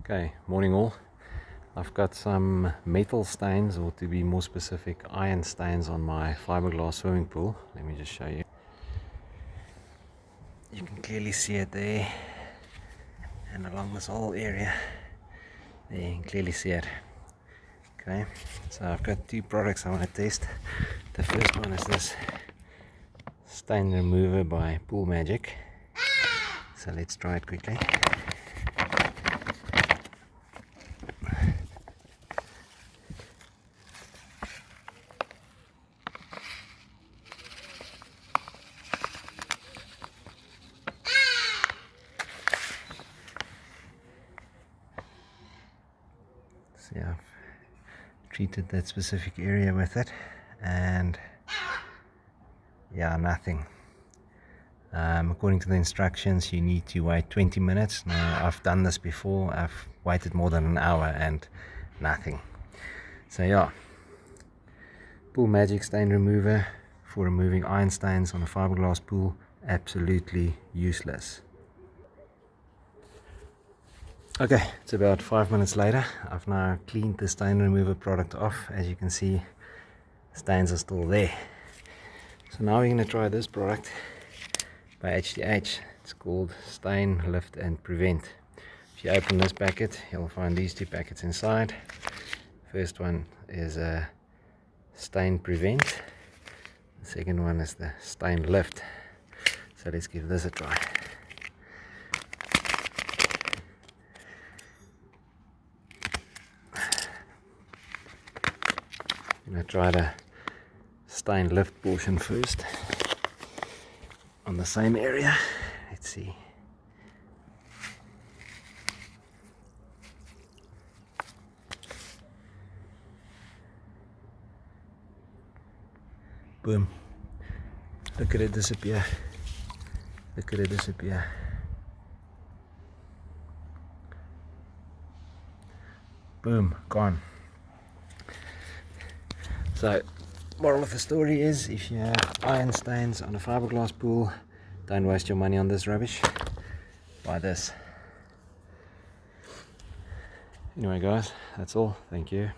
Okay, morning all. I've got some metal stains, or to be more specific, iron stains on my fiberglass swimming pool. Let me just show you. You can clearly see it there, and along this whole area. There, you can clearly see it. Okay, so I've got two products I want to test. The first one is this stain remover by Pool Magic. So let's try it quickly. See, I've treated that specific area with it, and yeah, nothing. According to the instructions, you need to wait 20 minutes. Now, I've done this before. I've waited more than an hour and nothing. So yeah, Pool Magic stain remover for removing iron stains on a fiberglass pool, absolutely useless. Okay, it's about 5 minutes later. I've now cleaned the stain remover product off. As you can see, stains are still there. So now we're going to try this product by HTH. It's called Stain, Lift and Prevent. If you open this packet, you'll find these two packets inside. First one is a Stain Prevent. The second one is the Stain Lift. So let's give this a try. I'm going to try the Stain Lift portion first on the same area. Let's see. Boom. Look at it disappear. Look at it disappear. Boom, gone. So, moral of the story is, if you have iron stains on a fiberglass pool, don't waste your money on this rubbish. Buy this. Anyway guys, that's all. Thank you.